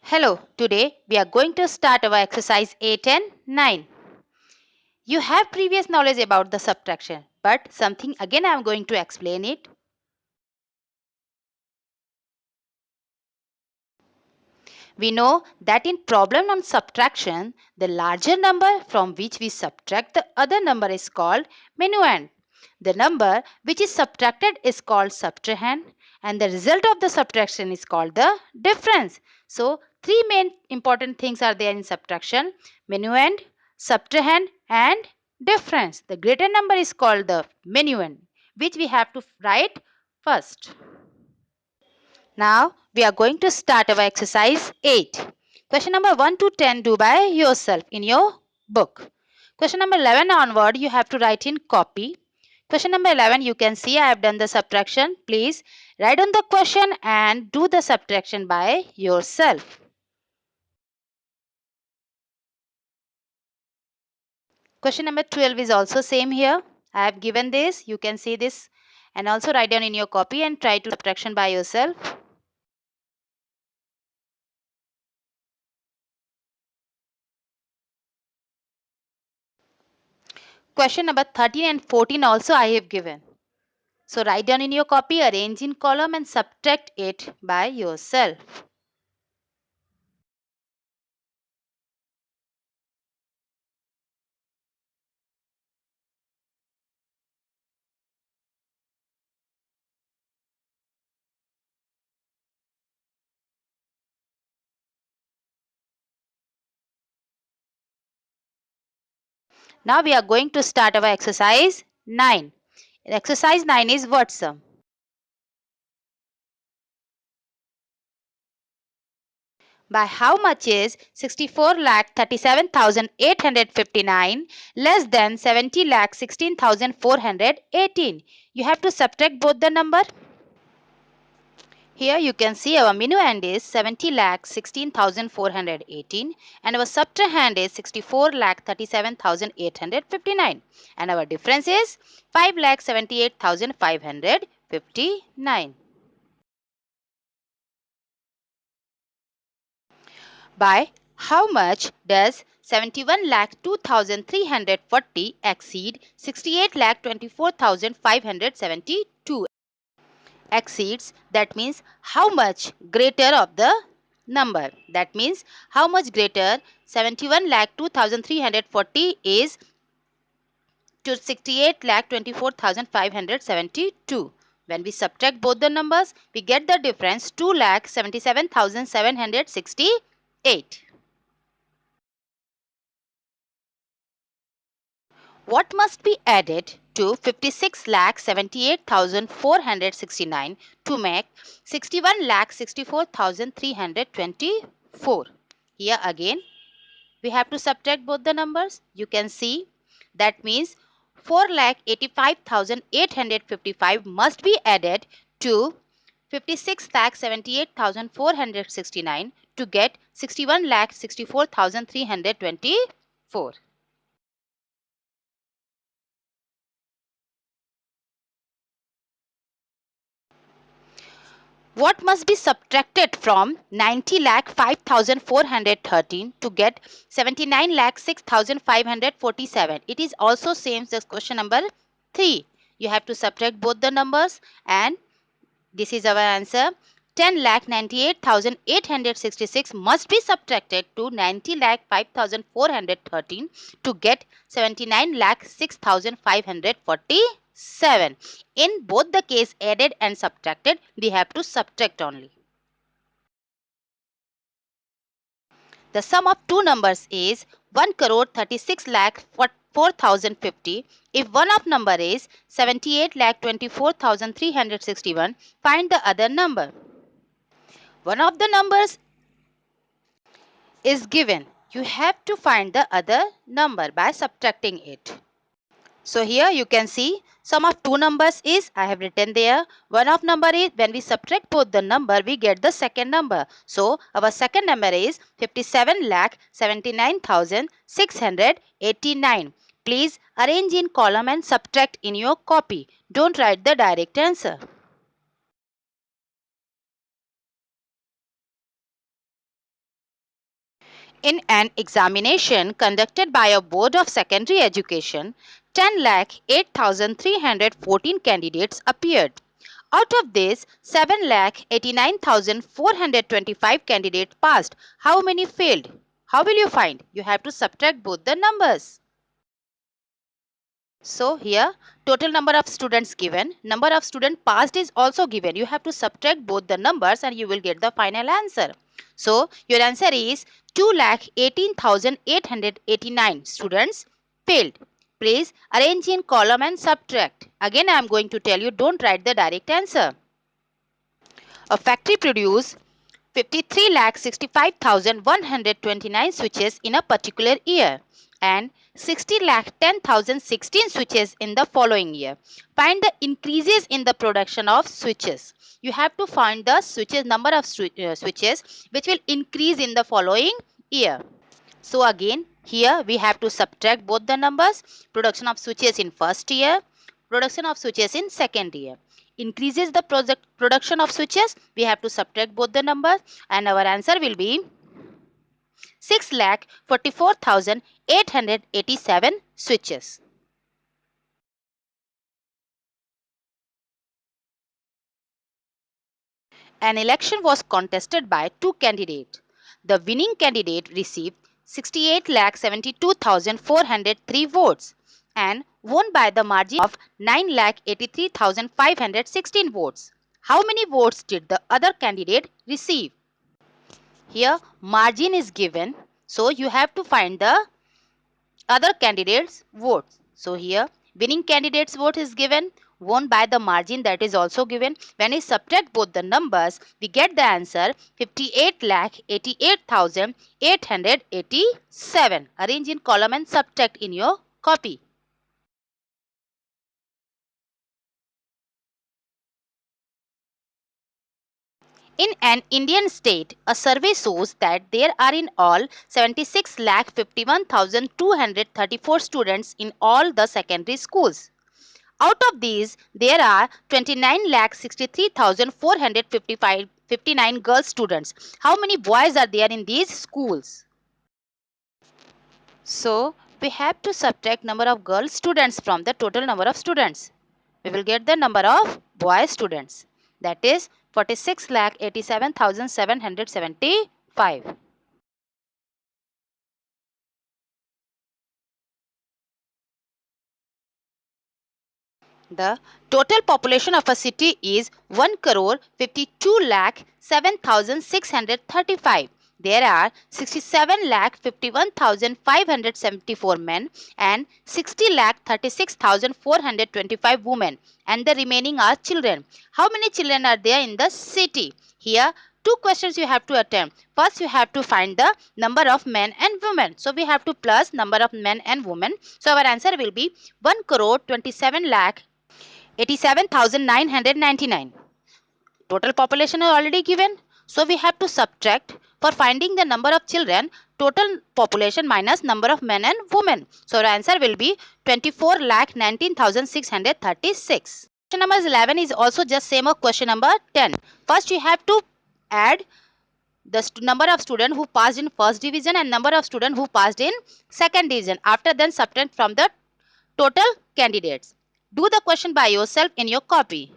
Hello, today we are going to start our exercise 8 and 9. You have previous knowledge about the subtraction, but something again I am going to explain it. We know that in problem on subtraction, the larger number from which we subtract the other number is called minuend. The number which is subtracted is called subtrahend and the result of the subtraction is called the difference. So, three main important things are there in subtraction: minuend, subtrahend and difference. The greater number is called the minuend, which we have to write first. Now we are going to start our exercise 8. Question number 1 to 10 do by yourself in your book. Question number 11 onward you have to write in copy. Question number 11 you can see I have done the subtraction. Please write on the question and do the subtraction by yourself. Question number 12 is also same here. I have given this. You can see this and also write down in your copy and try to subtraction by yourself. Question number 13 and 14 also I have given. So write down in your copy, arrange in column and subtract it by yourself. Now we are going to start our exercise 9. Exercise 9 is word sum. By how much is 64,37,859 less than 70,16,418? You have to subtract both the number. Here you can see our minuend is 70,16,418 and our subtrahend is 64,37,859 and our difference is 5,78,559. By how much does 71,02,340 exceed 68,24,572? Exceeds, that means how much greater of the number, that means how much greater 71,02,340 is to 68,24,572. When we subtract both the numbers we get the difference 2,77,768. What must be added to 56,78,469 to make 61,64,324? Here again, we have to subtract both the numbers. You can see that means 4,85,855 must be added to 56,78,469 to get 61,64,324. What must be subtracted from 90,05,413 to get 79,06,547? It is also same as question number 3. You have to subtract both the numbers and this is our answer. 10,98,866 must be subtracted to 90,05,413 to get 79,06,547. In both the case added and subtracted, we have to subtract only. The sum of two numbers is 1 crore 36 lakh 4,050. If one of number is 78 lakh 24,361, find the other number. One of the numbers is given. You have to find the other number by subtracting it. So here you can see sum of two numbers is, I have written there, one of number is, when we subtract both the number we get the second number. So our second number is 57,79,689. Please arrange in column and subtract in your copy. Don't write the direct answer. In an examination conducted by a board of secondary education, 10,08,314 candidates appeared. Out of this, 7,89,425 candidates passed. How many failed? How will you find? You have to subtract both the numbers. So here total number of students given, number of students passed is also given. You have to subtract both the numbers and you will get the final answer. So your answer is 2,18,889 students failed. Please arrange in column and subtract. Again I am going to tell you, don't write the direct answer. A factory produced 53,65,129 switches in a particular year and 60,10,016 switches in the following year. Find the increases in the production of switches. You have to find the switches, number of switches which will increase in the following year. So again, here we have to subtract both the numbers. Production of switches in first year, production of switches in second year. Increases the production of switches, we have to subtract both the numbers and our answer will be 6,44,887 switches. An election was contested by two candidates. The winning candidate received 68,72,403 votes and won by the margin of 9,83,516 votes. How many votes did the other candidate receive? Here margin is given, so you have to find the other candidates' votes. So here winning candidate's vote is given, won by the margin, that is also given. When we subtract both the numbers, we get the answer 58,88,887. Arrange in column and subtract in your copy. In an Indian state, a survey shows that there are in all 76,51,234 students in all the secondary schools. Out of these, there are 29,63,459 girl students. How many boys are there in these schools? So, we have to subtract number of girl students from the total number of students. We will get the number of boy students. That is 46,87,775. The total population of a city is 1 crore 52 lakh 7,635. There are 67 lakh 51,574 men and 60 lakh 36,425 women, and the remaining are children. How many children are there in the city? Here two questions you have to attempt. First you have to find the number of men and women. So we have to plus number of men and women. So our answer will be 1 crore 27 lakh 87,999. Total population is already given. So we have to subtract for finding the number of children, total population minus number of men and women. So our answer will be 24,19,636. Question number 11 is also just same as question number 10. First you have to add the number of students who passed in first division and number of students who passed in second division. After then subtract from the total candidates. Do the question by yourself in your copy.